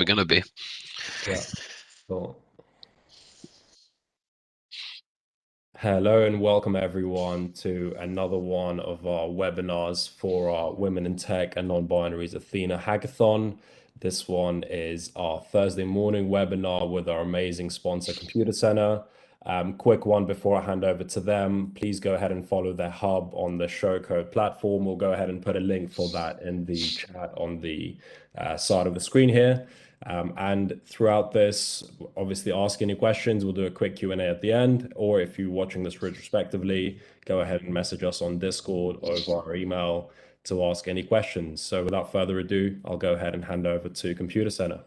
We're going to be. Yeah, cool. Hello and welcome everyone to another one of our webinars for our Women in Tech and Non-Binaries Athena Hackathon. This one is our Thursday morning webinar with our amazing sponsor, ComputaCenter. Quick one before I hand over to them. Please go ahead and follow their hub on the Showcode platform. We'll go ahead and put a link for that in the chat on the side of the screen here. And throughout this, obviously ask any questions. We'll do a quick Q&A at the end, or if you're watching this retrospectively, go ahead and message us on Discord or over our email to ask any questions. So without further ado, I'll go ahead and hand over to ComputaCenter.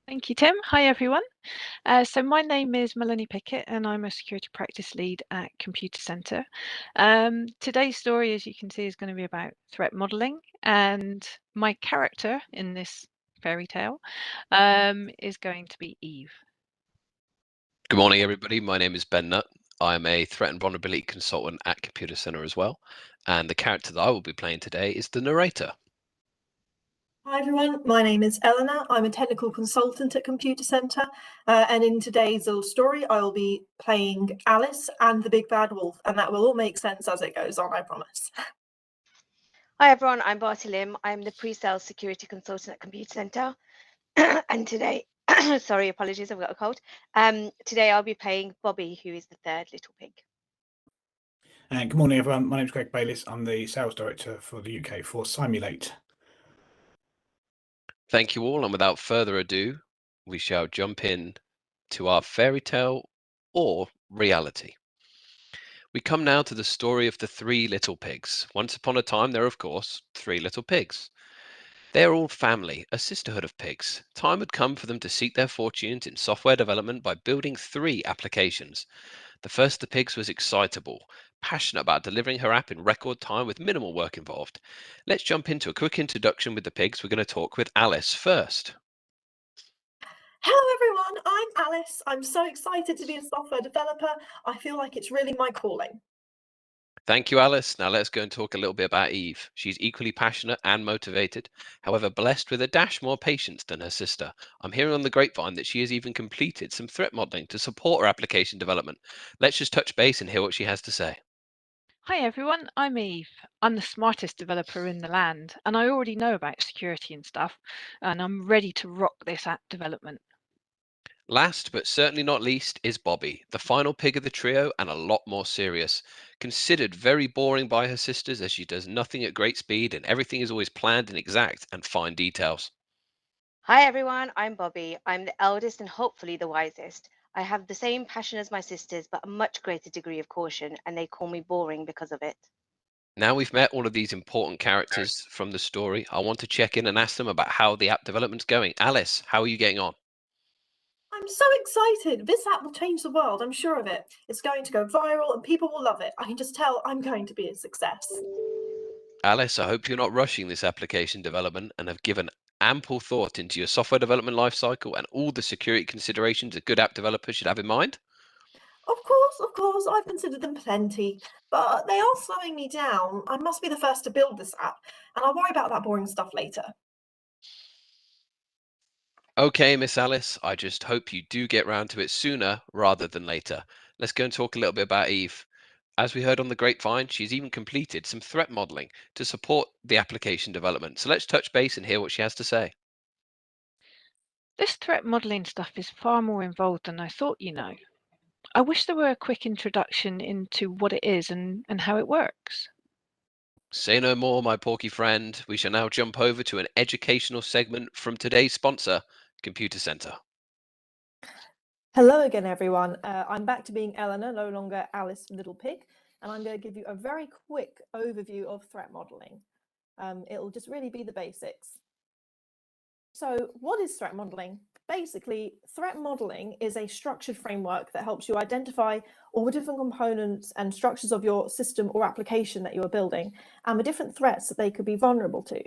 Thank you, Tim. Hi, everyone. So my name is Melanie Pickett, and I'm a security practice lead at ComputaCenter. Today's story, as you can see, is going to be about threat modeling, and my character in this fairy tale is going to be Eve. Good morning, everybody. My name is Ben Nutt. I'm a threat and vulnerability consultant at ComputaCenter as well. And the character that I will be playing today is the narrator. Hi everyone, my name is Eleanor. I'm a technical consultant at ComputaCenter, and in today's little story I will be playing Alice and the Big Bad Wolf, and that will all make sense as it goes on, I promise. Hi everyone, I'm Barty Lim. I'm the pre-sales security consultant at ComputaCenter, and today, sorry, apologies, I've got a cold. Today I'll be playing Bobby, who is the third little pig. Good morning everyone, my name is Greg Bayliss. I'm the sales director for the UK for Simulate. Thank you all, and without further ado, we shall jump in to our fairy tale or reality. We come now to the story of the three little pigs. Once upon a time, there are, of course, three little pigs. They are all family, a sisterhood of pigs. Time had come for them to seek their fortunes in software development by building three applications. The first of the pigs was excitable, passionate about delivering her app in record time with minimal work involved. Let's jump into a quick introduction with the pigs. We're going to talk with Alice first. Hello everyone, I'm Alice. I'm so excited to be a software developer. I feel like it's really my calling. Thank you, Alice. Now let's go and talk a little bit about Eve. She's equally passionate and motivated, however blessed with a dash more patience than her sister. I'm hearing on the grapevine that she has even completed some threat modeling to support her application development. Let's just touch base and hear what she has to say. Hi everyone, I'm Eve. I'm the smartest developer in the land, and I already know about security and stuff, and I'm ready to rock this app development. Last but certainly not least is Bobby, the final pig of the trio and a lot more serious. Considered very boring by her sisters as she does nothing at great speed and everything is always planned and exact and fine details. Hi everyone, I'm Bobby. I'm the eldest and hopefully the wisest. I have the same passion as my sisters, but a much greater degree of caution, and they call me boring because of it. Now we've met all of these important characters from the story, I want to check in and ask them about how the app development's going. Alice, how are you getting on? I'm so excited. This app will change the world, I'm sure of it. It's going to go viral and people will love it. I can just tell I'm going to be a success. Alice, I hope you're not rushing this application development and have given ample thought into your software development lifecycle and all the security considerations a good app developer should have in mind. Of course, I've considered them plenty, but they are slowing me down. I must be the first to build this app, and I'll worry about that boring stuff later. Okay, Miss Alice, I just hope you do get round to it sooner rather than later. Let's go and talk a little bit about Eve. As we heard on the grapevine, she's even completed some threat modeling to support the application development. So let's touch base and hear what she has to say. This threat modeling stuff is far more involved than I thought, you know. I wish there were a quick introduction into what it is and how it works. Say no more, my porky friend. We shall now jump over to an educational segment from today's sponsor, ComputaCenter. Hello again, everyone. I'm back to being Eleanor, no longer Alice Little Pig, and I'm going to give you a very quick overview of threat modeling. It'll just really be the basics. So what is threat modeling? Basically, threat modeling is a structured framework that helps you identify all the different components and structures of your system or application that you are building and the different threats that they could be vulnerable to.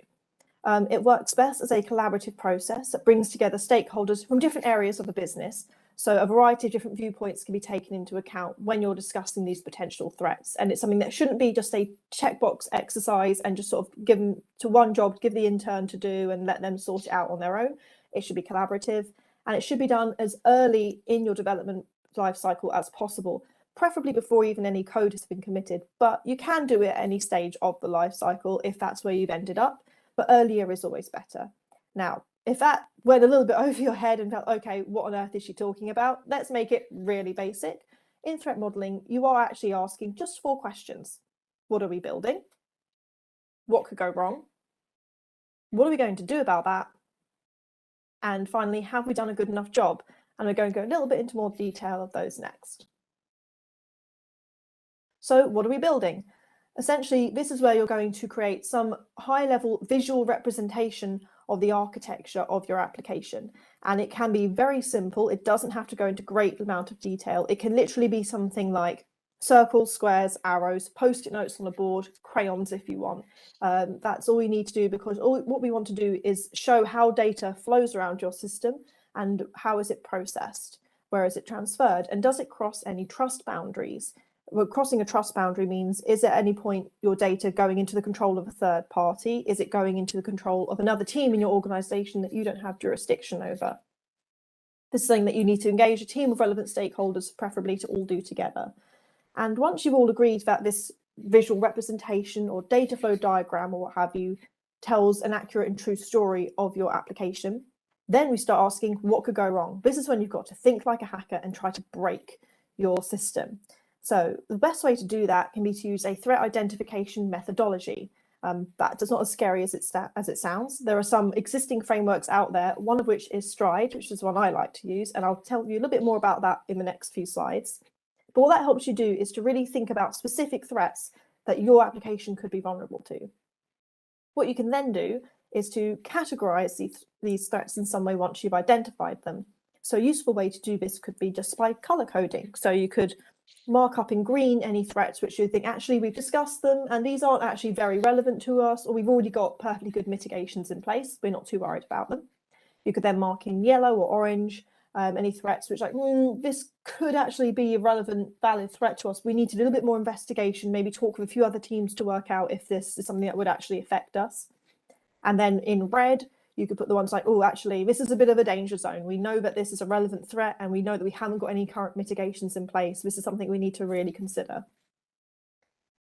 It works best as a collaborative process that brings together stakeholders from different areas of the business. So a variety of different viewpoints can be taken into account when you're discussing these potential threats. And it's something that shouldn't be just a checkbox exercise and just sort of given to one job, give the intern to do and let them sort it out on their own. it should be collaborative, and it should be done as early in your development life cycle as possible, preferably before even any code has been committed. But you can do it at any stage of the life cycle if that's where you've ended up, but earlier is always better. Now, if that went a little bit over your head and felt, okay, what on earth is she talking about? Let's make it really basic. In threat modeling, you are actually asking just 4 questions. What are we building? What could go wrong? What are we going to do about that? And finally, have we done a good enough job? And we're going to go a little bit into more detail of those next. So what are we building? Essentially, this is where you're going to create some high-level visual representation of the architecture of your application. And it can be very simple. It doesn't have to go into great amount of detail. It can literally be something like circles, squares, arrows, post-it notes on a board, crayons if you want. That's all you need to do, because what we want to do is show how data flows around your system and how is it processed, where is it transferred, and does it cross any trust boundaries? Well, crossing a trust boundary means, is at any point your data going into the control of a third party? Is it going into the control of another team in your organization that you don't have jurisdiction over? This is something that you need to engage a team of relevant stakeholders, preferably to all do together. And once you've all agreed that this visual representation or data flow diagram or what have you tells an accurate and true story of your application, then we start asking what could go wrong. This is when you've got to think like a hacker and try to break your system. So the best way to do that can be to use a threat identification methodology. That's not as scary as it sounds. There are some existing frameworks out there, one of which is Stride, which is one I like to use, and I'll tell you a little bit more about that in the next few slides. But what that helps you do is to really think about specific threats that your application could be vulnerable to. What you can then do is to categorize these threats in some way once you've identified them. So a useful way to do this could be just by color coding. So you could mark up in green any threats which you think, actually, we've discussed them and these aren't actually very relevant to us, or we've already got perfectly good mitigations in place. We're not too worried about them. You could then mark in yellow or orange any threats which this could actually be a relevant, valid threat to us. We need to do a little bit more investigation, maybe talk with a few other teams to work out if this is something that would actually affect us. And then in red, you could put the ones like, oh, actually, this is a bit of a danger zone. We know that this is a relevant threat and we know that we haven't got any current mitigations in place. This is something we need to really consider.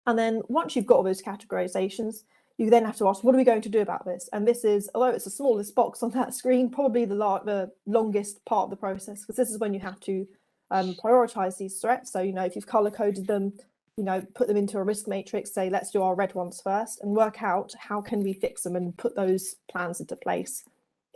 And then once you've got all those categorizations, you then have to ask, what are we going to do about this? And this is, although it's the smallest box on that screen, probably the longest part of the process, because this is when you have to prioritize these threats. So, if you've color coded them, put them into a risk matrix, say, let's do our red ones first and work out how can we fix them and put those plans into place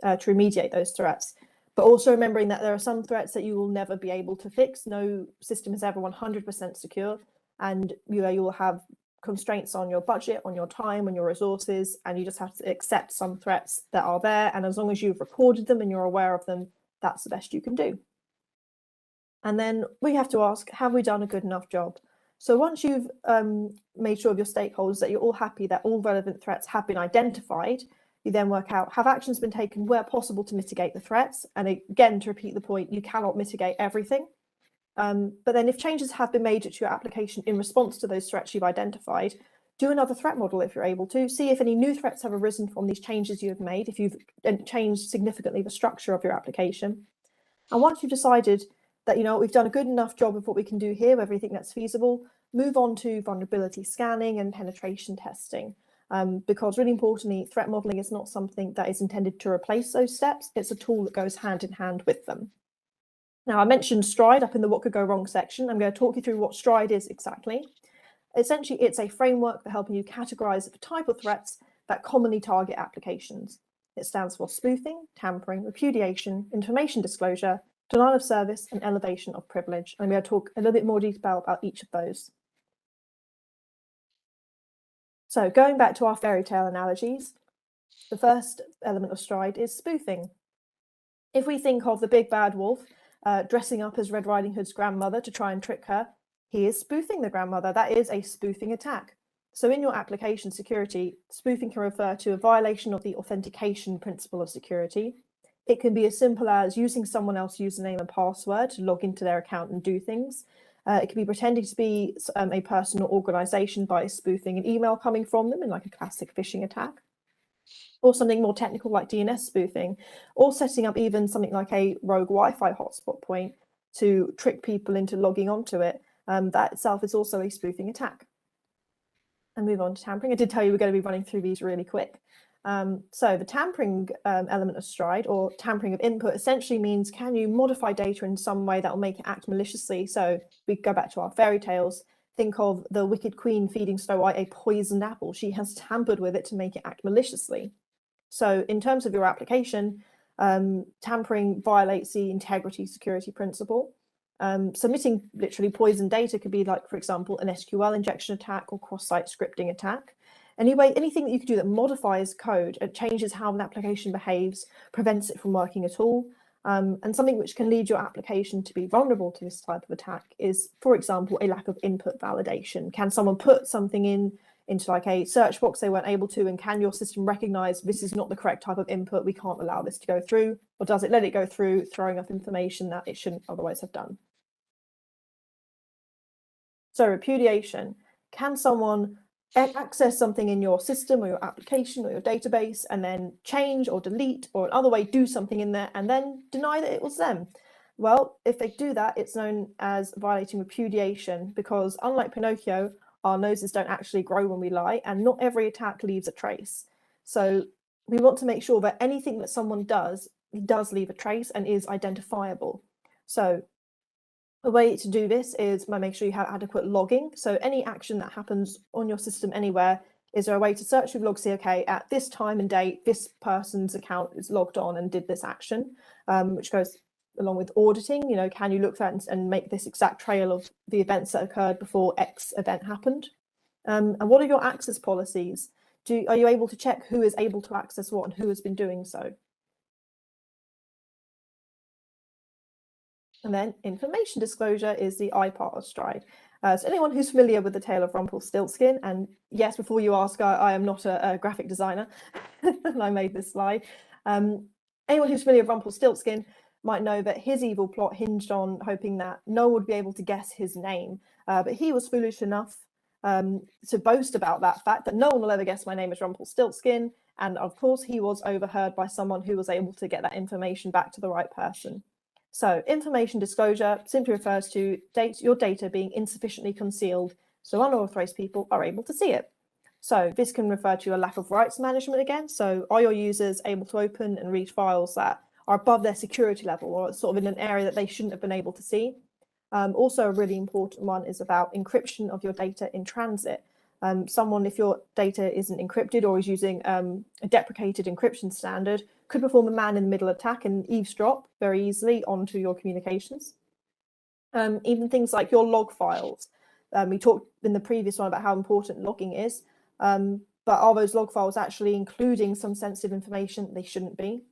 to remediate those threats. But also remembering that there are some threats that you will never be able to fix. No system is ever 100% secure. And you will have constraints on your budget, on your time, on your resources, and you just have to accept some threats that are there. And as long as you've recorded them and you're aware of them, that's the best you can do. And then we have to ask, have we done a good enough job? So once you've made sure of your stakeholders that you're all happy that all relevant threats have been identified, you then work out, have actions been taken where possible to mitigate the threats? And again, to repeat the point, you cannot mitigate everything. But then if changes have been made to your application in response to those threats you've identified, do another threat model if you're able to. See if any new threats have arisen from these changes you have made, if you've changed significantly the structure of your application. And once you've decided that, we've done a good enough job of what we can do here, everything that's feasible, move on to vulnerability scanning and penetration testing. Because really importantly, threat modeling is not something that is intended to replace those steps. It's a tool that goes hand in hand with them. Now, I mentioned Stride up in the what could go wrong section. I'm going to talk you through what Stride is exactly. Essentially, it's a framework for helping you categorize the type of threats that commonly target applications. It stands for spoofing, tampering, repudiation, information disclosure, denial of service, and elevation of privilege. I'm going to talk a little bit more detail about each of those. So going back to our fairy tale analogies, the first element of Stride is spoofing. If we think of the big bad wolf dressing up as Red Riding Hood's grandmother to try and trick her, he is spoofing the grandmother. That is a spoofing attack. So in your application security, spoofing can refer to a violation of the authentication principle of security. It can be as simple as using someone else's username and password to log into their account and do things. It can be pretending to be a person or organization by spoofing an email coming from them in like a classic phishing attack. or something more technical like DNS spoofing, or setting up even something like a rogue Wi-Fi hotspot point to trick people into logging onto it. That itself is also a spoofing attack. And move on to tampering. I did tell you we're going to be running through these really quick. So the tampering element of STRIDE, or tampering of input, essentially means, can you modify data in some way that will make it act maliciously? So we go back to our fairy tales. Think of the wicked queen feeding Snow White a poisoned apple. She has tampered with it to make it act maliciously. So in terms of your application, tampering violates the integrity security principle. Submitting literally poisoned data could be like, for example, an SQL injection attack or cross-site scripting attack. Anyway, anything that you could do that modifies code, it changes how an application behaves, prevents it from working at all. And something which can lead your application to be vulnerable to this type of attack is, for example, a lack of input validation. Can someone put something into like a search box they weren't able to, and can your system recognize this is not the correct type of input, we can't allow this to go through? Or does it let it go through, throwing up information that it shouldn't otherwise have done? So repudiation, can someone access something in your system or your application or your database and then change or delete or in other way do something in there and then deny that it was them? Well, if they do that, it's known as violating repudiation, because unlike Pinocchio, our noses don't actually grow when we lie, and not every attack leaves a trace. So we want to make sure that anything that someone does leave a trace and is identifiable. So a way to do this is by making sure you have adequate logging. So any action that happens on your system anywhere, is there a way to search through logs, see, okay, at this time and date, this person's account is logged on and did this action, which goes along with auditing. You know, can you look for that and make this exact trail of the events that occurred before X event happened? And what are your access policies? Are you able to check who is able to access what and who has been doing so? And then information disclosure is the I part of STRIDE. So anyone who's familiar with the tale of Rumpelstiltskin, and yes, before you ask, I am not a graphic designer, and I made this slide. Anyone who's familiar with Rumpelstiltskin might know that his evil plot hinged on hoping that no one would be able to guess his name. But he was foolish enough to boast about that fact that no one will ever guess my name is Rumpelstiltskin. And of course, he was overheard by someone who was able to get that information back to the right person. So information disclosure simply refers to your data being insufficiently concealed so unauthorized people are able to see it. So this can refer to a lack of rights management again. So are your users able to open and read files that are above their security level or sort of in an area that they shouldn't have been able to see? Also, a really important one is about encryption of your data in transit. If your data isn't encrypted or is using a deprecated encryption standard, could perform a man-in-the-middle attack and eavesdrop very easily onto your communications. Even things like your log files. We talked in the previous one about how important logging is, but are those log files actually including some sensitive information they shouldn't be?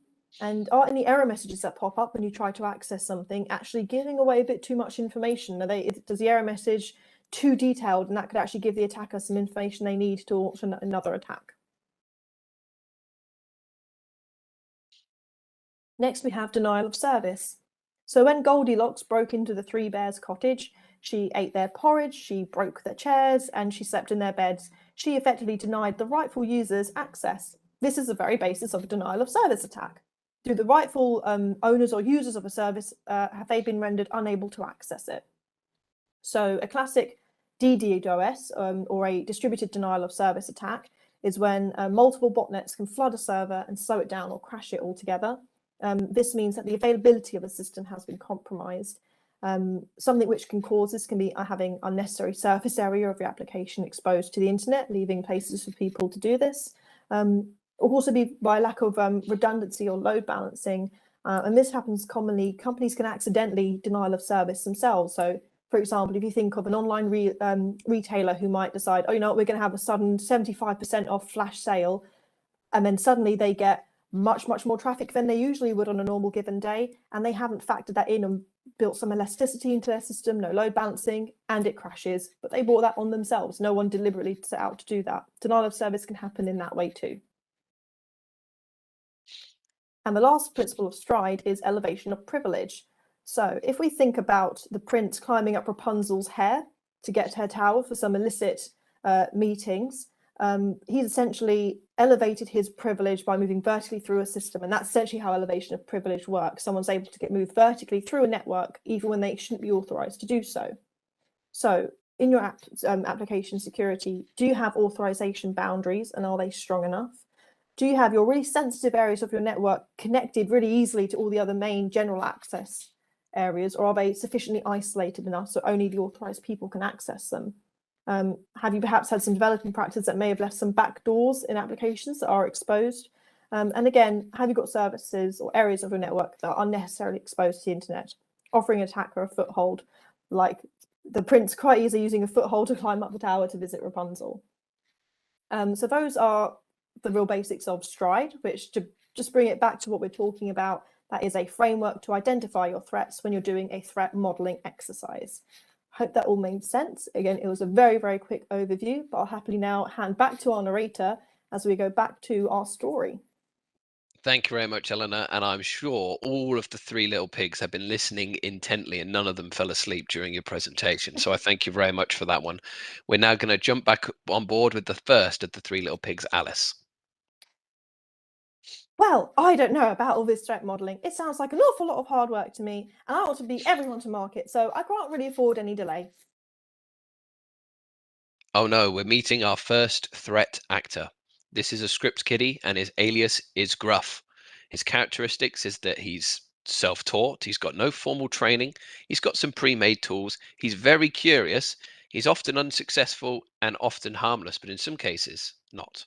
And are any error messages that pop up when you try to access something actually giving away a bit too much information? Does the error message too detailed, and that could actually give the attacker some information they need to launch another attack? Next, we have denial of service. So when Goldilocks broke into the Three Bears' cottage, she ate their porridge, she broke their chairs, and she slept in their beds. She effectively denied the rightful users access. This is the very basis of a denial of service attack. Do the rightful owners or users of a service, have they been rendered unable to access it? So a classic DDoS, or a distributed denial of service attack, is when multiple botnets can flood a server and slow it down or crash it altogether. This means that the availability of a system has been compromised. Something which can cause this can be having unnecessary surface area of your application exposed to the internet, leaving places for people to do this. Or also be by lack of redundancy or load balancing. And this happens commonly. Companies can accidentally denial of service themselves. So for example, if you think of an online retailer who might decide, oh, you know what, we're going to have a sudden 75% off flash sale, and then suddenly they get much more traffic than they usually would on a normal given day, and they haven't factored that in and built some elasticity into their system, no load balancing, and it crashes. But they brought that on themselves. No one deliberately set out to do that. Denial of service can happen in that way too. And the last principle of STRIDE is elevation of privilege. So if we think about the prince climbing up Rapunzel's hair to get to her tower for some illicit meetings, He's essentially elevated his privilege by moving vertically through a system, and that's essentially how elevation of privilege works. Someone's able to get moved vertically through a network even when they shouldn't be authorized to do so. So in your application security, do you have authorization boundaries, and are they strong enough? Do you have your really sensitive areas of your network connected really easily to all the other main general access areas, or are they sufficiently isolated enough so only the authorized people can access them? Have you perhaps had some developing practice that may have left some backdoors in applications that are exposed? And again, have you got services or areas of your network that are unnecessarily exposed to the internet, offering an attacker a foothold, like the prince quite easily using a foothold to climb up the tower to visit Rapunzel? So those are the real basics of STRIDE, which, to just bring it back to what we're talking about, that is a framework to identify your threats when you're doing a threat modeling exercise. Hope that all made sense. Again, it was a very, very quick overview, but I'll happily now hand back to our narrator as we go back to our story. Thank you very much, Eleanor. And I'm sure all of the three little pigs have been listening intently and none of them fell asleep during your presentation. So I thank you very much for that one. We're now going to jump back on board with the first of the three little pigs, Alice. Well, I don't know about all this threat modeling. It sounds like an awful lot of hard work to me, and I want to beat everyone to market, so I can't really afford any delay. Oh no, we're meeting our first threat actor. This is a script kiddie and his alias is Gruff. His characteristics is that he's self-taught, he's got no formal training, he's got some pre-made tools, he's very curious, he's often unsuccessful and often harmless, but in some cases, not.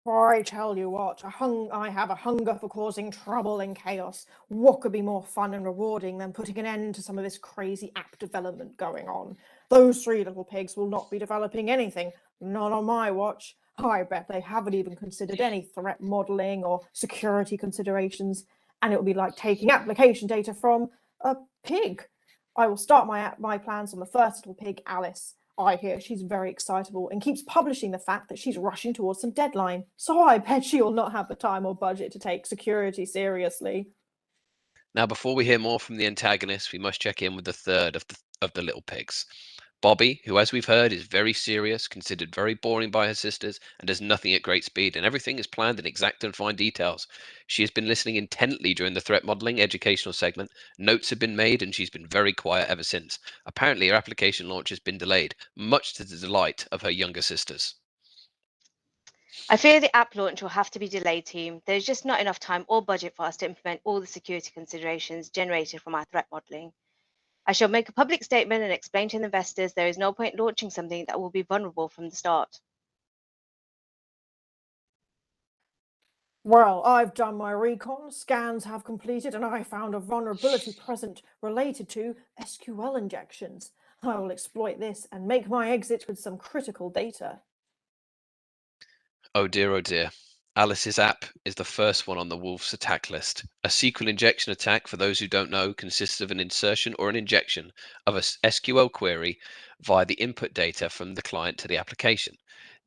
I tell you what, I have a hunger for causing trouble and chaos. What could be more fun and rewarding than putting an end to some of this crazy app development going on? Those three little pigs will not be developing anything, not on my watch. I bet they haven't even considered any threat modeling or security considerations, and it will be like taking application data from a pig. I will start my plans on the first little pig, Alice. I hear she's very excitable and keeps publishing the fact that she's rushing towards some deadline. So I bet she will not have the time or budget to take security seriously. Now, before we hear more from the antagonist, we must check in with the third of the little pigs. Bobby, who, as we've heard, is very serious, considered very boring by her sisters, and does nothing at great speed, and everything is planned in exact and fine details. She has been listening intently during the threat modeling educational segment. Notes have been made, and she's been very quiet ever since. Apparently, her application launch has been delayed, much to the delight of her younger sisters. I fear the app launch will have to be delayed, team. There's just not enough time or budget for us to implement all the security considerations generated from our threat modeling. I shall make a public statement and explain to the investors there is no point launching something that will be vulnerable from the start. Well, I've done my recon, scans have completed, and I found a vulnerability present related to SQL injections. I will exploit this and make my exit with some critical data. Oh dear, oh dear. Alice's app is the first one on the Wolf's attack list. A SQL injection attack, for those who don't know, consists of an insertion or an injection of a SQL query via the input data from the client to the application.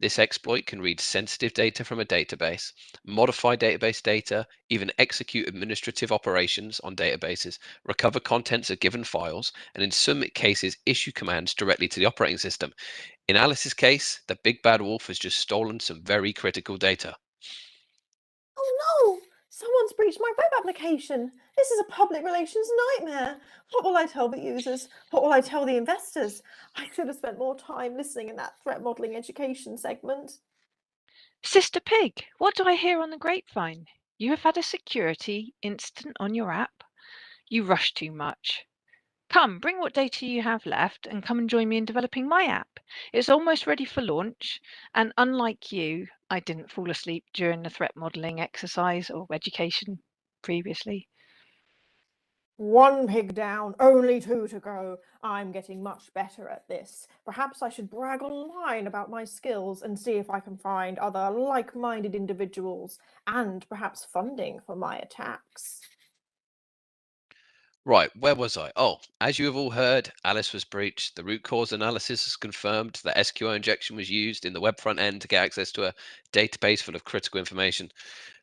This exploit can read sensitive data from a database, modify database data, even execute administrative operations on databases, recover contents of given files, and in some cases issue commands directly to the operating system. In Alice's case, the big bad wolf has just stolen some very critical data. Oh no! Someone's breached my web application. This is a public relations nightmare. What will I tell the users? What will I tell the investors? I should have spent more time listening in that threat modeling education segment. Sister Pig, what do I hear on the grapevine? You have had a security incident on your app? You rush too much. Come, bring what data you have left and come and join me in developing my app. It's almost ready for launch, and unlike you, I didn't fall asleep during the threat modeling exercise or education previously. One pig down, only two to go. I'm getting much better at this. Perhaps I should brag online about my skills and see if I can find other like-minded individuals and perhaps funding for my attacks. Right, where was I? Oh, as you have all heard, Alice was breached. The root cause analysis has confirmed that SQL injection was used in the web front end to get access to a database full of critical information.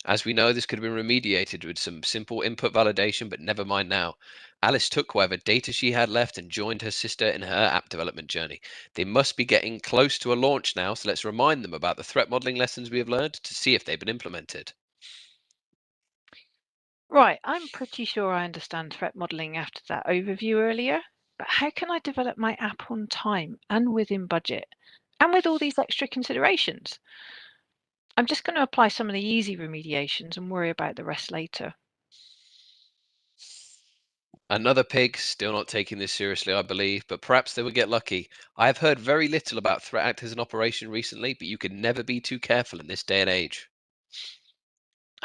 As we know, this could have been remediated with some simple input validation, but never mind now. Alice took whatever data she had left and joined her sister in her app development journey. They must be getting close to a launch now, so let's remind them about the threat modeling lessons we have learned to see if they've been implemented. Right, I'm pretty sure I understand threat modeling after that overview earlier, but how can I develop my app on time and within budget and with all these extra considerations? I'm just going to apply some of the easy remediations and worry about the rest later. Another pig, still not taking this seriously, I believe, but perhaps they will get lucky. I have heard very little about threat actors in operation recently, but you can never be too careful in this day and age.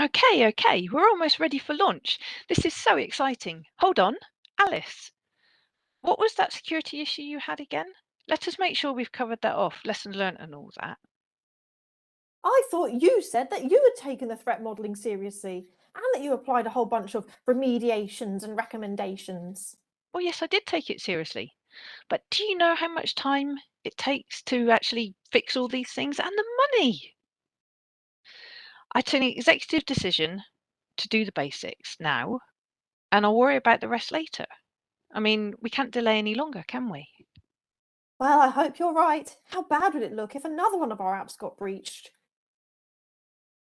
Okay, we're almost ready for launch. This is so exciting. Hold on, Alice. What was that security issue you had again? Let us make sure we've covered that off, lessons learned and all that. I thought you said that you had taken the threat modelling seriously and that you applied a whole bunch of remediations and recommendations. Well, yes, I did take it seriously. But do you know how much time it takes to actually fix all these things and the money? I took an executive decision to do the basics now, and I'll worry about the rest later. I mean, we can't delay any longer, can we? Well, I hope you're right. How bad would it look if another one of our apps got breached?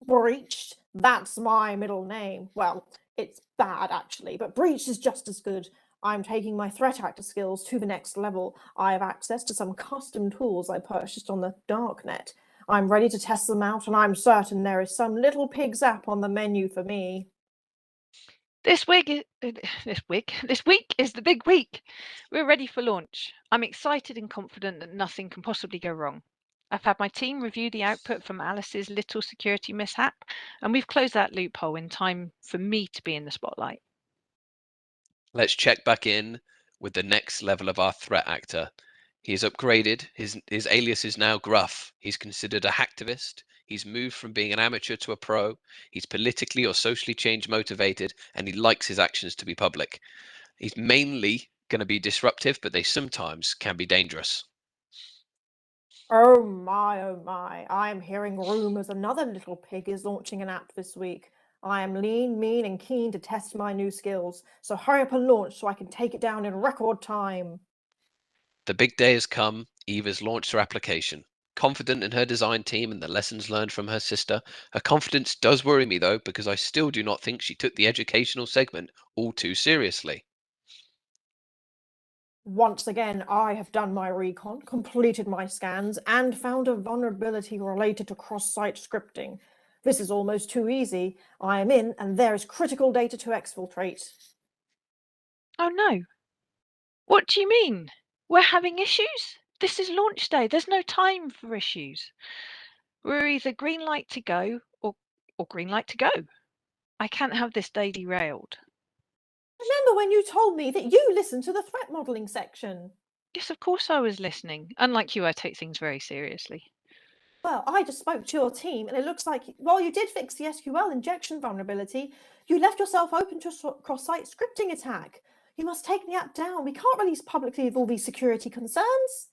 Breached? That's my middle name. Well, it's bad actually, but breached is just as good. I'm taking my threat actor skills to the next level. I have access to some custom tools I purchased on the darknet. I'm ready to test them out, and I'm certain there is some little pig's app on the menu for me. This week is the big week. We're ready for launch. I'm excited and confident that nothing can possibly go wrong. I've had my team review the output from Alice's little security mishap, and we've closed that loophole in time for me to be in the spotlight. Let's check back in with the next level of our threat actor. He is upgraded. His alias is now Gruff. He's considered a hacktivist. He's moved from being an amateur to a pro. He's politically or socially change motivated, and he likes his actions to be public. He's mainly going to be disruptive, but they sometimes can be dangerous. Oh my, I'm hearing rumours another little pig is launching an app this week. I am lean, mean and keen to test my new skills, so hurry up and launch so I can take it down in record time. The big day has come. Eve has launched her application. Confident in her design team and the lessons learned from her sister, her confidence does worry me though, because I still do not think she took the educational segment all too seriously. Once again, I have done my recon, completed my scans, and found a vulnerability related to cross-site scripting. This is almost too easy. I am in, and there is critical data to exfiltrate. Oh no. What do you mean? We're having issues? This is launch day. There's no time for issues. We're either green light to go or green light to go. I can't have this day derailed. Remember when you told me that you listened to the threat modelling section? Yes, of course I was listening. Unlike you, I take things very seriously. Well, I just spoke to your team, and it looks like while you did fix the SQL injection vulnerability, you left yourself open to a cross-site scripting attack. You must take the app down. We can't release publicly with all these security concerns.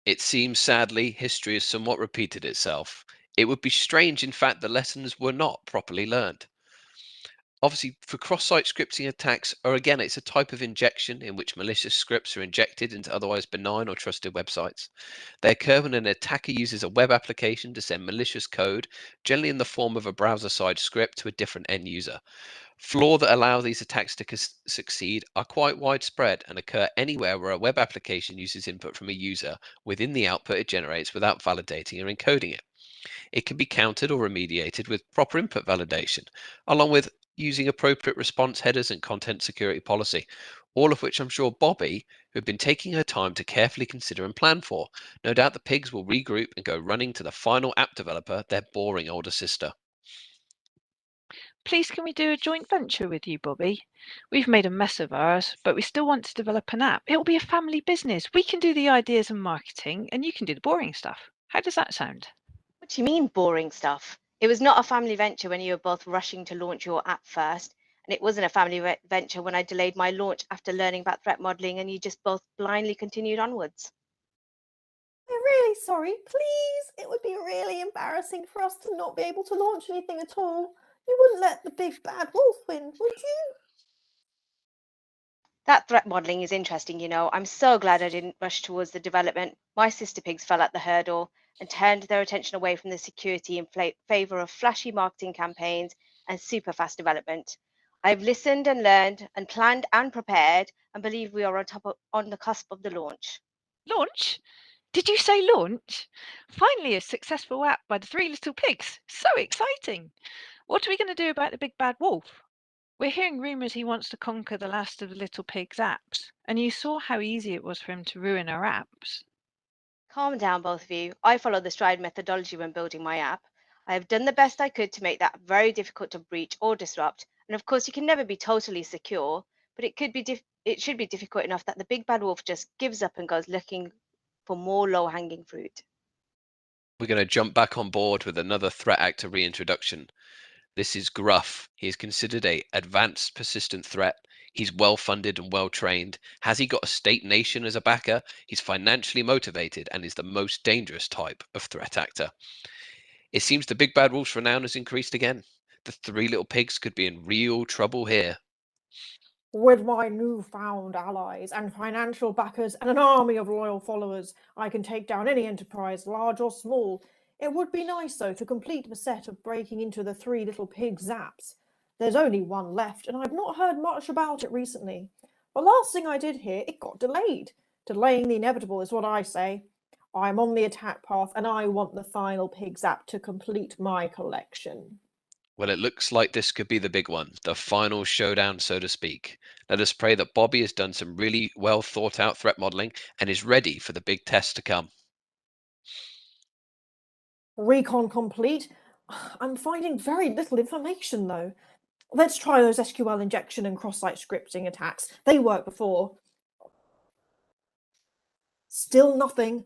It seems sadly history has somewhat repeated itself. It would be strange, in fact, the lessons were not properly learned. Obviously, for cross-site scripting attacks, or again, it's a type of injection in which malicious scripts are injected into otherwise benign or trusted websites. They occur when an attacker uses a web application to send malicious code, generally in the form of a browser-side script, to a different end user. Flaws that allow these attacks to succeed are quite widespread and occur anywhere where a web application uses input from a user within the output it generates without validating or encoding it. It can be countered or remediated with proper input validation, along with using appropriate response headers and content security policy, all of which I'm sure Bobby, who had been taking her time to carefully consider and plan for. No doubt the pigs will regroup and go running to the final app developer, their boring older sister. Please, can we do a joint venture with you, Bobby? We've made a mess of ours, but we still want to develop an app. It'll be a family business. We can do the ideas and marketing, and you can do the boring stuff. How does that sound? What do you mean boring stuff? It was not a family venture when you were both rushing to launch your app first, And it wasn't a family venture when I delayed my launch after learning about threat modeling and you just both blindly continued onwards. We're really sorry. Please, it would be really embarrassing for us to not be able to launch anything at all. You wouldn't let the big bad wolf win, would you? That threat modeling is interesting, you know. I'm so glad I didn't rush towards the development. My sister pigs fell at the hurdle and turned their attention away from the security in favor of flashy marketing campaigns and super fast development. I've listened and learned and planned and prepared and believe we are on the cusp of the launch. Launch? Did you say launch? Finally, a successful app by the three little pigs. So exciting. What are we going to do about the big bad wolf? We're hearing rumours he wants to conquer the last of the little pig's apps, and you saw how easy it was for him to ruin our apps. Calm down, both of you. I follow the stride methodology when building my app. I have done the best I could to make that very difficult to breach or disrupt. And of course, you can never be totally secure, but it should be difficult enough that the big bad wolf just gives up and goes looking for more low-hanging fruit. We're going to jump back on board with another threat actor reintroduction. This is Gruff. He is considered a advanced persistent threat. He's well funded and well trained. Has he got a state nation as a backer? He's financially motivated and is the most dangerous type of threat actor. It seems the big bad wolf's renown has increased again. The three little pigs could be in real trouble here. With my newfound allies and financial backers and an army of loyal followers, I can take down any enterprise, large or small. It would be nice, though, to complete the set of breaking into the three little pig zaps. There's only one left, and I've not heard much about it recently. The last thing I did hear, it got delayed. Delaying the inevitable is what I say. I'm on the attack path, and I want the final pig zap to complete my collection. Well, it looks like this could be the big one, the final showdown, so to speak. Let us pray that Bobby has done some really well thought out threat modeling and is ready for the big test to come. Recon complete. I'm finding very little information, though. Let's try those SQL injection and cross-site scripting attacks. They worked before. Still nothing.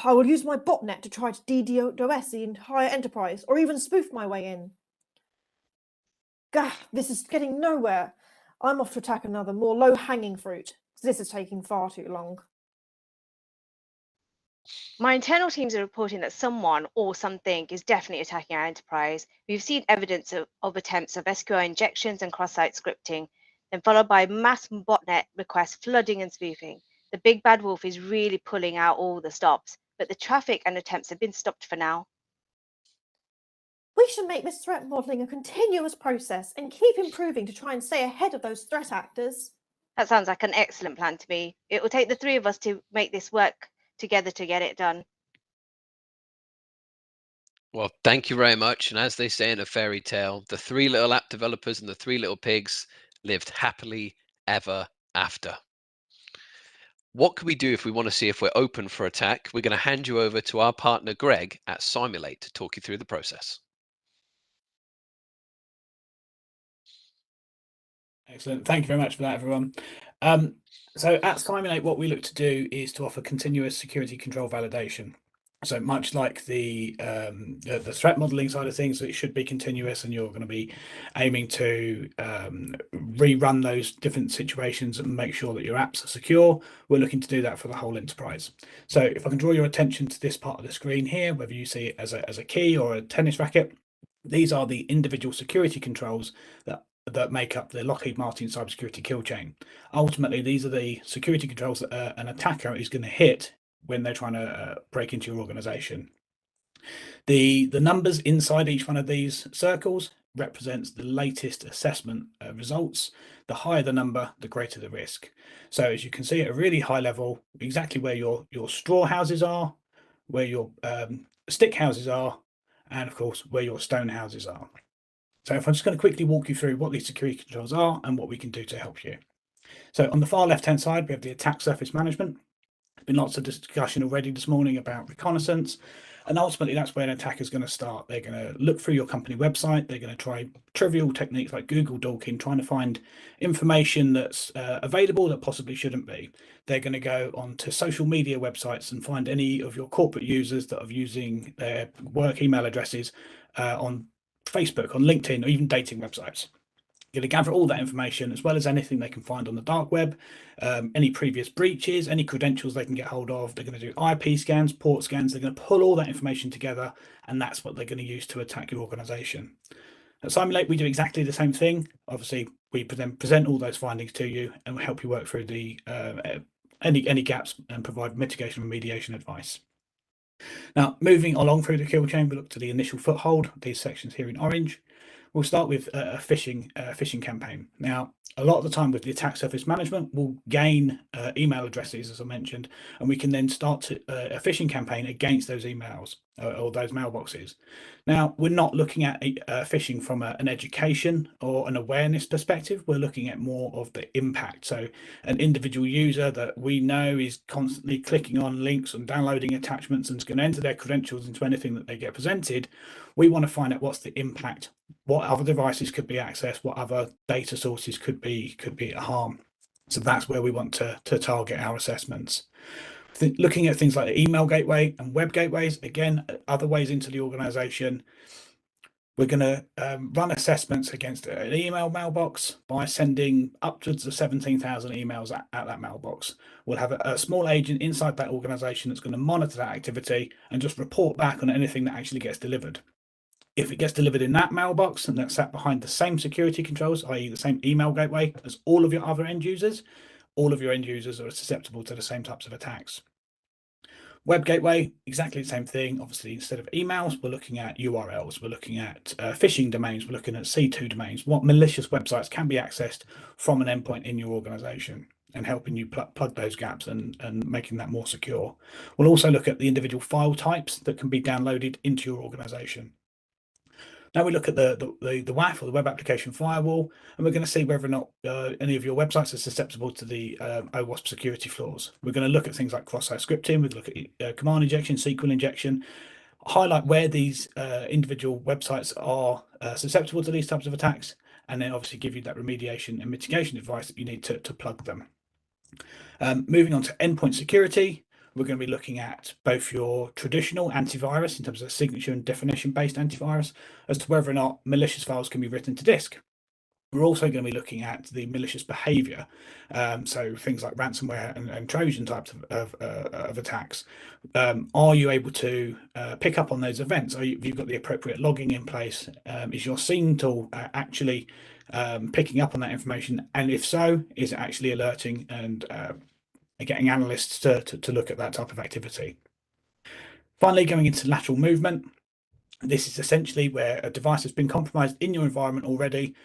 I will use my botnet to try to DDoS the entire enterprise, or even spoof my way in. Gah, this is getting nowhere. I'm off to attack another, more low-hanging fruit. This is taking far too long. My internal teams are reporting that someone or something is definitely attacking our enterprise. We've seen evidence of attempts of SQL injections and cross-site scripting, then followed by mass botnet requests flooding and spoofing. The big bad wolf is really pulling out all the stops, but the traffic and attempts have been stopped for now. We should make this threat modeling a continuous process and keep improving to try and stay ahead of those threat actors. That sounds like an excellent plan to me. It will take the three of us to make this work together to get it done. Well, thank you very much. And as they say in a fairy tale, the three little app developers and the three little pigs lived happily ever after. What can we do if we want to see if we're open for attack? We're going to hand you over to our partner, Greg, at Simulate to talk you through the process. Excellent. Thank you very much for that, everyone. So at Simulate, what we look to do is to offer continuous security control validation. So much like the threat modeling side of things, it should be continuous, and you're going to be aiming to rerun those different situations and make sure that your apps are secure. We're looking to do that for the whole enterprise. So if I can draw your attention to this part of the screen here, whether you see it as a key or a tennis racket, these are the individual security controls that make up the Lockheed Martin cybersecurity kill chain. Ultimately, these are the security controls that an attacker is going to hit when they're trying to break into your organization. The numbers inside each one of these circles represents the latest assessment results. The higher the number, the greater the risk. So as you can see at a really high level, exactly where your straw houses are, where your stick houses are, and of course where your stone houses are. So if I'm just going to quickly walk you through what these security controls are and what we can do to help you. So on the far left-hand side, we have the attack surface management. There's been lots of discussion already this morning about reconnaissance, and ultimately that's where an attacker is going to start. They're going to look through your company website. They're going to try trivial techniques like Google Dorking, trying to find information that's available that possibly shouldn't be. They're going to go onto social media websites and find any of your corporate users that are using their work email addresses on Facebook, on LinkedIn, or even dating websites. Going to gather all that information as well as anything they can find on the dark web, any previous breaches, any credentials they can get hold of. They're going to do IP scans, port scans. They're going to pull all that information together, and that's what they're going to use to attack your organization. At Simulate, we do exactly the same thing. Obviously, we then present all those findings to you and help you work through the any gaps and provide mitigation and remediation advice. Now, moving along through the kill chain, we look to the initial foothold, these sections here in orange. We'll start with a phishing campaign. Now, a lot of the time with the attack surface management, we'll gain email addresses, as I mentioned, and we can then start a phishing campaign against those emails or those mailboxes. Now, we're not looking at phishing from an education or an awareness perspective. We're looking at more of the impact. So an individual user that we know is constantly clicking on links and downloading attachments and is going to enter their credentials into anything that they get presented. We want to find out what's the impact, what other devices could be accessed, what other data sources could be at harm. So that's where we want to target our assessments. Looking at things like the email gateway and web gateways, again, other ways into the organization. We're going to run assessments against an email mailbox by sending upwards of 17,000 emails at that mailbox. We'll have a small agent inside that organization that's going to monitor that activity and just report back on anything that actually gets delivered. If it gets delivered in that mailbox and that's sat behind the same security controls, i.e. the same email gateway as all of your other end users, all of your end users are susceptible to the same types of attacks. Web gateway, exactly the same thing. Obviously, instead of emails, we're looking at URLs, we're looking at phishing domains, we're looking at C2 domains, what malicious websites can be accessed from an endpoint in your organization, and helping you plug those gaps and making that more secure. We'll also look at the individual file types that can be downloaded into your organization. Now we look at the WAF, or the Web Application Firewall, and we're going to see whether or not any of your websites are susceptible to the OWASP security flaws. We're going to look at things like cross-site scripting, we look at command injection, SQL injection, highlight where these individual websites are susceptible to these types of attacks, and then obviously give you that remediation and mitigation advice that you need to plug them. Moving on to endpoint security, we're going to be looking at both your traditional antivirus in terms of signature and definition-based antivirus as to whether or not malicious files can be written to disk. We're also going to be looking at the malicious behavior, so things like ransomware and Trojan types of attacks. Are you able to pick up on those events? Have you got the appropriate logging in place? Is your scene tool actually picking up on that information? And if so, is it actually alerting and getting analysts to look at that type of activity? Finally, going into lateral movement. This is essentially where a device has been compromised in your environment already,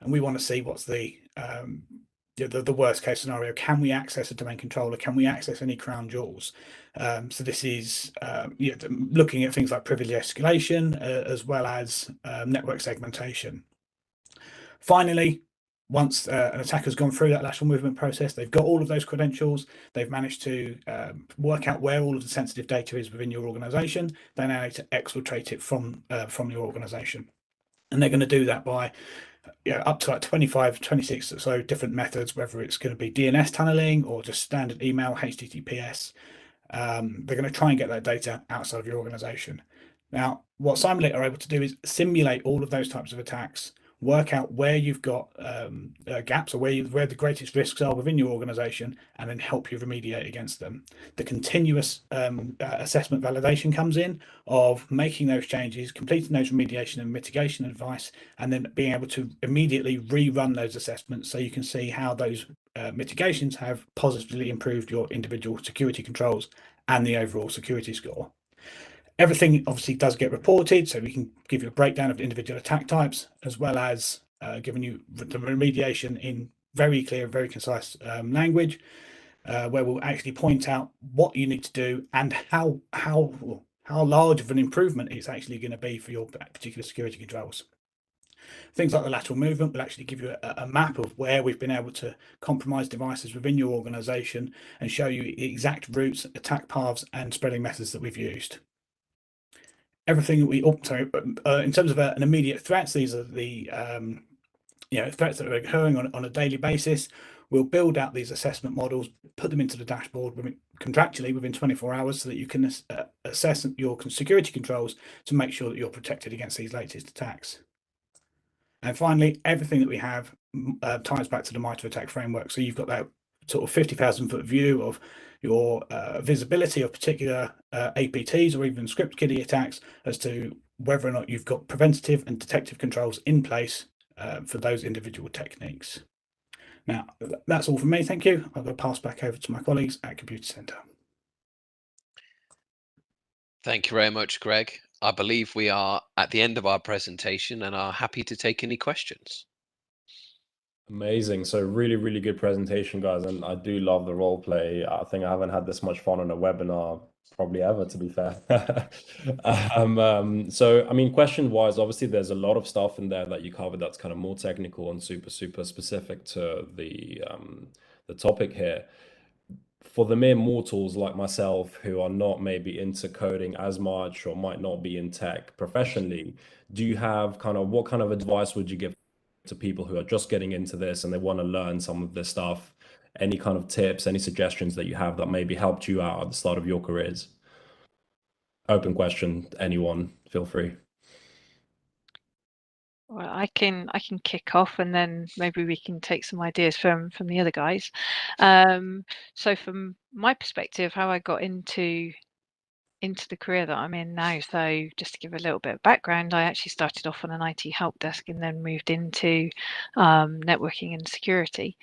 and we want to see what's the worst case scenario. Can we access a domain controller? Can we access any crown jewels? So this is looking at things like privilege escalation as well as network segmentation. Finally, once an attacker's gone through that lateral movement process, they've got all of those credentials, they've managed to work out where all of the sensitive data is within your organization, they now need to exfiltrate it from your organization. And they're going to do that by up to like 25, 26 or so different methods, whether it's going to be DNS tunneling or just standard email, HTTPS. They're going to try and get that data outside of your organization. Now, what Simulate are able to do is simulate all of those types of attacks, work out where you've got gaps or where the greatest risks are within your organization, and then help you remediate against them. The continuous assessment validation comes in of making those changes, completing those remediation and mitigation advice, and then being able to immediately rerun those assessments so you can see how those mitigations have positively improved your individual security controls and the overall security score. Everything obviously does get reported, so we can give you a breakdown of the individual attack types, as well as giving you the remediation in very clear, very concise language, where we'll actually point out what you need to do and how large of an improvement it's actually going to be for your particular security controls. Things like the lateral movement will actually give you a map of where we've been able to compromise devices within your organization and show you exact routes, attack paths, and spreading methods that we've used. Everything we in terms of an immediate threats, these are the threats that are occurring on a daily basis. We'll build out these assessment models, put them into the dashboard contractually within 24 hours so that you can assess your security controls to make sure that you're protected against these latest attacks. And finally, everything that we have ties back to the MITRE ATT&CK framework. So you've got that sort of 50,000-foot view of your visibility of particular APTs or even script KIDDIE attacks as to whether or not you've got preventative and detective controls in place for those individual techniques. Now, that's all from me. Thank you. I'm going to pass back over to my colleagues at ComputaCenter. Thank you very much, Greg. I believe we are at the end of our presentation and are happy to take any questions. Amazing. So really, really good presentation, guys. And I do love the role play. I think I haven't had this much fun on a webinar probably ever, to be fair. So, I mean, question-wise, obviously there's a lot of stuff in there that you covered that's kind of more technical and super, super specific to the topic here. For the mere mortals like myself who are not maybe into coding as much or might not be in tech professionally, do you have what kind of advice would you give to people who are just getting into this and they want to learn some of this stuff? Any kind of tips, any suggestions that you have that maybe helped you out at the start of your careers? Open question, anyone, feel free. Well, I can kick off, and then maybe we can take some ideas from the other guys. So from my perspective, how I got into the career that I'm in now. So just to give a little bit of background, I actually started off on an IT help desk and then moved into networking and security.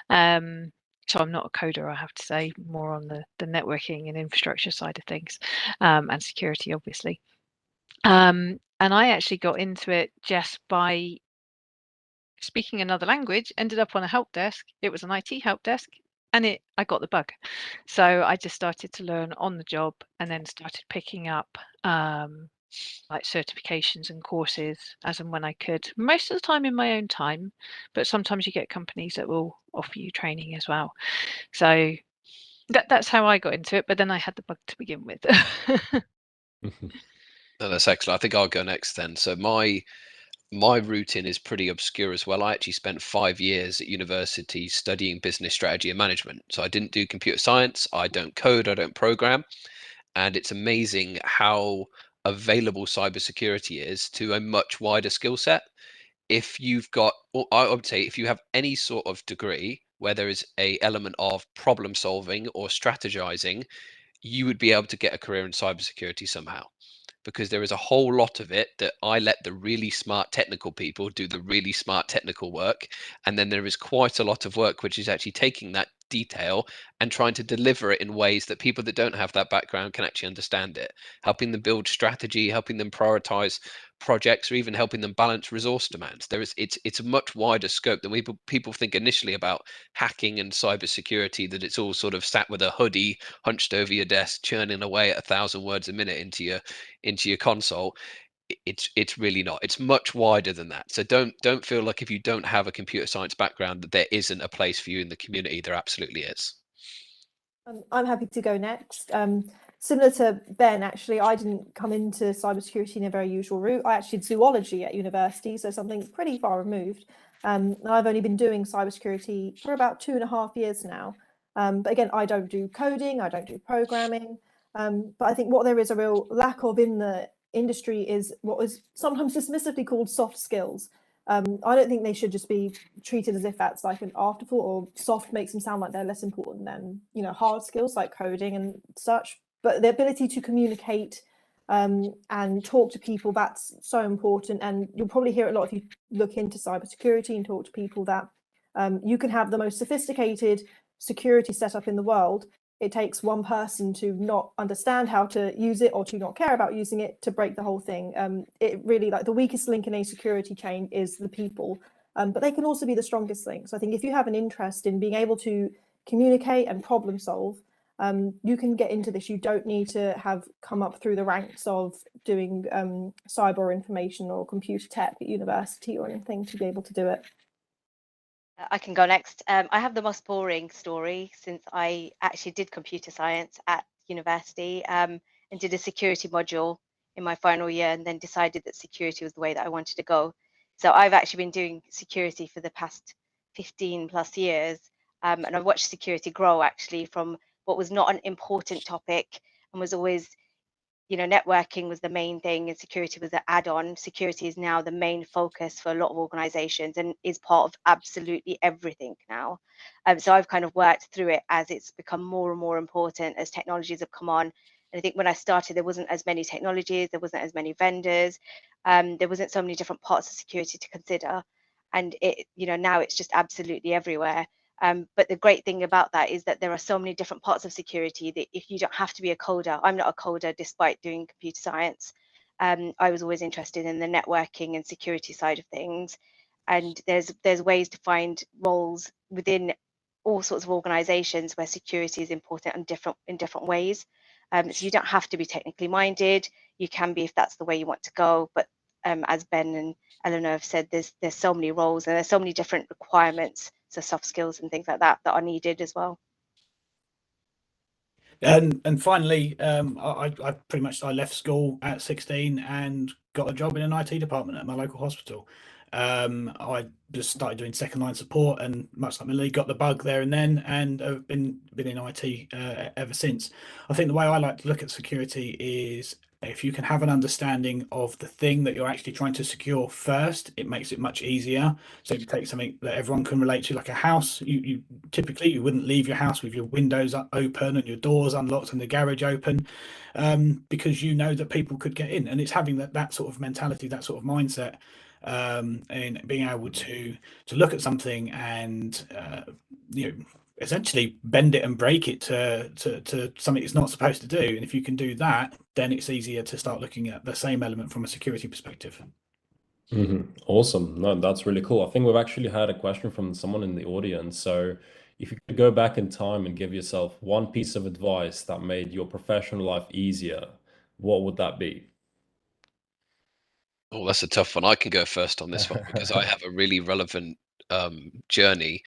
So I'm not a coder, I have to say, more on the networking and infrastructure side of things, and security, obviously. And I actually got into it just by speaking another language, ended up on a help desk. It was an IT help desk, and I got the bug. So I just started to learn on the job and then started picking up like certifications and courses as and when I could, most of the time in my own time, but sometimes you get companies that will offer you training as well. So that's how I got into it, but then I had the bug to begin with. No, that's excellent. I think I'll go next then. So my route in is pretty obscure as well. I actually spent 5 years at university studying business strategy and management. So I didn't do computer science, I don't code, I don't program. And it's amazing how available cybersecurity is to a much wider skill set. If you've got, or I would say, if you have any sort of degree where there is a element of problem solving or strategizing, you would be able to get a career in cybersecurity somehow, because there is a whole lot of it that I let the really smart technical people do the really smart technical work. And then there is quite a lot of work which is actually taking that detail and trying to deliver it in ways that people that don't have that background can actually understand it, helping them build strategy, helping them prioritize projects, or even helping them balance resource demands. It's a much wider scope than people think initially about hacking and cybersecurity, that it's all sort of sat with a hoodie hunched over your desk churning away at 1,000 words a minute into your console. It's really not. It's much wider than that. So don't feel like if you don't have a computer science background that there isn't a place for you in the community. There absolutely is. I'm happy to go next. Similar to Ben, actually, I didn't come into cybersecurity in a very usual route. I actually did zoology at university, so something pretty far removed. And I've only been doing cybersecurity for about 2.5 years now. But again, I don't do coding, I don't do programming. But I think what there is a real lack of in the industry is what is sometimes dismissively called soft skills. I don't think they should just be treated as if that's like an afterthought, or soft makes them sound like they're less important than, you know, hard skills like coding and such. But the ability to communicate and talk to people, that's so important. And you'll probably hear a lot if you look into cybersecurity and talk to people that you can have the most sophisticated security setup in the world. It takes one person to not understand how to use it or to not care about using it to break the whole thing. It really, like, the weakest link in a security chain is the people, but they can also be the strongest link. So I think if you have an interest in being able to communicate and problem solve, you can get into this. You don't need to have come up through the ranks of doing cyber information or computer tech at university or anything to be able to do it. I can go next. I have the most boring story, since I actually did computer science at university and did a security module in my final year, and then decided that security was the way that I wanted to go. So I've actually been doing security for the past 15+ years, and I've watched security grow actually from what was not an important topic and was always you know, networking was the main thing and security was the add-on. Security is now the main focus for a lot of organizations and is part of absolutely everything now. So I've kind of worked through it as it's become more and more important as technologies have come on. And I think when I started, there wasn't as many technologies, there wasn't as many vendors, there wasn't so many different parts of security to consider. And it, you know, now it's just absolutely everywhere. But the great thing about that is that there are so many different parts of security that if you don't have to be a coder, I'm not a coder despite doing computer science. I was always interested in the networking and security side of things. And there's ways to find roles within all sorts of organizations where security is important in different ways. So you don't have to be technically minded. You can be if that's the way you want to go. But as Ben and Eleanor have said, there's so many roles and there's so many different requirements, so soft skills and things like that are needed as well. And finally, I pretty much left school at 16 and got a job in an IT department at my local hospital. I just started doing second line support, and much like Millie, got the bug there and then, and have been in IT ever since. I think the way I like to look at security is if you can have an understanding of the thing that you're actually trying to secure first, it makes it much easier. So if you take something that everyone can relate to, like a house, you typically you wouldn't leave your house with your windows open and your doors unlocked and the garage open, because you know that people could get in. And it's having that sort of mentality, that sort of mindset, and being able to look at something and you know, essentially bend it and break it to something it's not supposed to do. And if you can do that, then it's easier to start looking at the same element from a security perspective. Awesome. No, that's really cool. I think we've actually had a question from someone in the audience. So if you could go back in time and give yourself one piece of advice that made your professional life easier, what would that be? Oh, that's a tough one. I can go first on this one because I have a really relevant journey.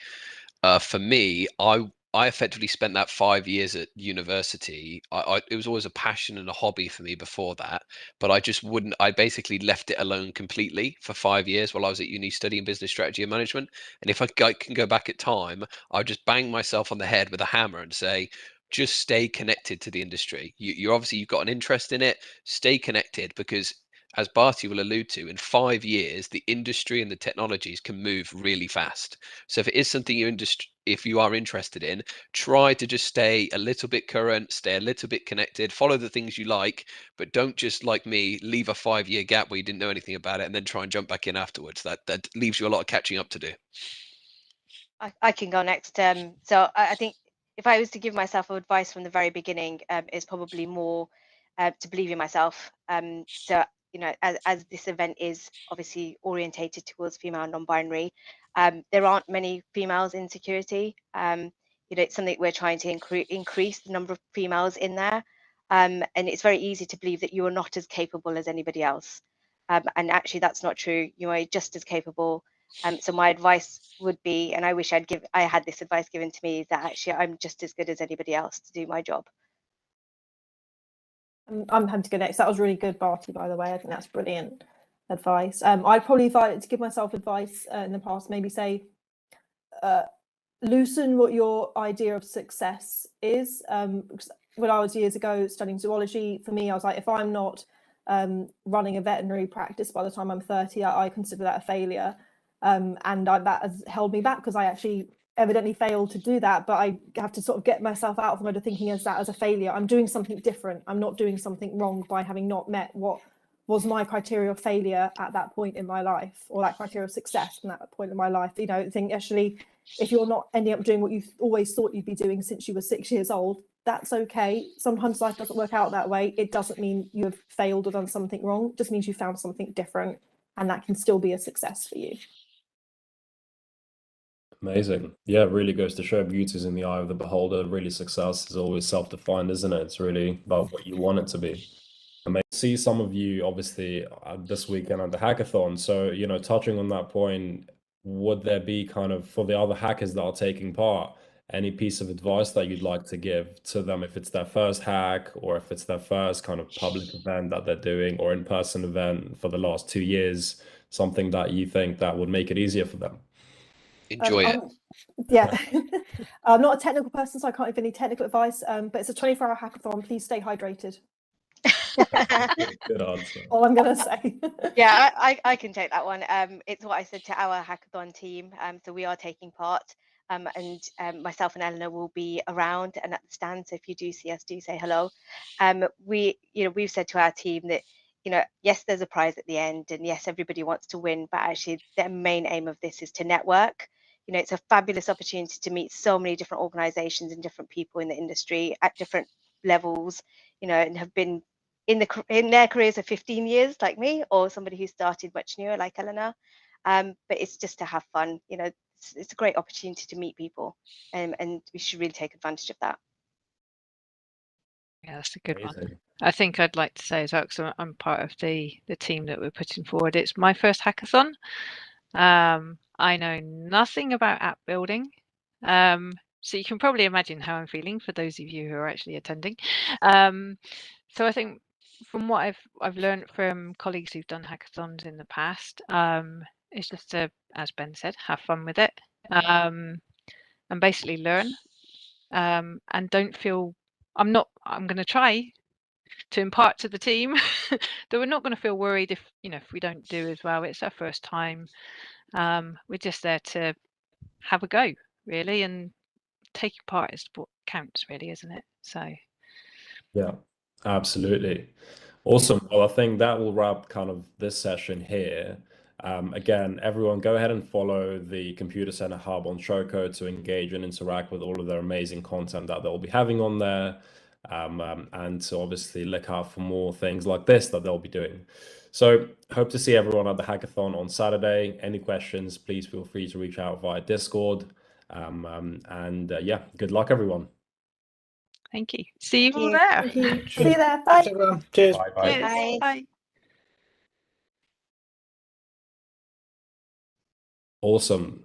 For me, I effectively spent that 5 years at university. It was always a passion and a hobby for me before that, but I just wouldn't. I basically left it alone completely for 5 years while I was at uni studying business strategy and management. And if I can go back at time, I'd just bang myself on the head with a hammer and say, just stay connected to the industry. You're obviously you've got an interest in it. Stay connected because, as Barty will allude to, in 5 years, the industry and the technologies can move really fast. So if it is something if you are interested in, try to just stay a little bit current, stay a little bit connected, follow the things you like, but don't just, like me, leave a 5-year gap where you didn't know anything about it and then try and jump back in afterwards. That leaves you a lot of catching up to do. I can go next. So I think if I was to give myself advice from the very beginning, it's probably more to believe in myself. So, you know, as this event is obviously orientated towards female and non-binary, there aren't many females in security. You know, it's something we're trying to increase the number of females in there. And it's very easy to believe that you are not as capable as anybody else. And actually, that's not true. You are just as capable. So my advice would be, and I wish I had this advice given to me, that actually I'm just as good as anybody else to do my job. I'm having to go next. That was really good, Barty, by the way. I think that's brilliant advice. I'd probably, if I to give myself advice in the past, maybe say, loosen what your idea of success is. Because when I was years ago studying zoology, for me, I was like, if I'm not running a veterinary practice by the time I'm 30, I consider that a failure. And that has held me back because I actually evidently failed to do that, but I have to sort of get myself out of the mode of thinking as that as a failure. I'm doing something different. I'm not doing something wrong by having not met what was my criteria of failure at that point in my life, or that criteria of success from that point in my life. You know, I think actually, if you're not ending up doing what you've always thought you'd be doing since you were 6 years old, that's okay. Sometimes life doesn't work out that way. It doesn't mean you have failed or done something wrong. It just means you found something different, and that can still be a success for you. Amazing. Yeah, it really goes to show beauty is in the eye of the beholder. Really, success is always self-defined, isn't it? It's really about what you want it to be. I may see some of you obviously this weekend at the hackathon. So, you know, touching on that point, would there be kind of, for the other hackers that are taking part, any piece of advice that you'd like to give to them if it's their first hack or if it's their first kind of public event that they're doing or in-person event for the last 2 years, something that you think that would make it easier for them? Enjoy it. Yeah, I'm not a technical person, so I can't give any technical advice, but it's a 24-hour hackathon. Please stay hydrated. Good answer. All I'm going to say. Yeah, I can take that one. It's what I said to our hackathon team. So we are taking part, and myself and Eleanor will be around and at the stand. So if you do see us, do say hello. We've said to our team that, yes, there's a prize at the end, and yes, everybody wants to win, but actually the main aim of this is to network. It's a fabulous opportunity to meet so many different organizations and different people in the industry at different levels, and have been in their careers of 15 years like me, or somebody who started much newer like Eleanor. But it's just to have fun. It's a great opportunity to meet people, and we should really take advantage of that. Yeah, that's a good one. Amazing. I think I'd like to say as well, because I'm part of the team that we're putting forward. It's my first hackathon. I know nothing about app building. So you can probably imagine how I'm feeling for those of you who are actually attending. So I think from what I've learned from colleagues who've done hackathons in the past, it's just to, as Ben said, have fun with it, and basically learn, and don't feel I'm going to try to impart to the team that we're not going to feel worried if we don't do as well. It's our first time. We're just there to have a go, really, and taking part is what counts, really, isn't it? So Yeah, absolutely. Awesome. Well, I think that will wrap kind of this session here. Again, everyone go ahead and follow the ComputaCenter Hub on Showcode to engage and interact with all of their amazing content that they'll be having on there. And to obviously look out for more things like this that they'll be doing. So hope to see everyone at the hackathon on Saturday. Any questions, please feel free to reach out via Discord. Yeah, good luck, everyone. thank you. See you all you. there. Thank you. Sure. See you there. Thanks, Bye. everyone. Cheers. Bye-bye. Cheers. Bye. Bye. Awesome.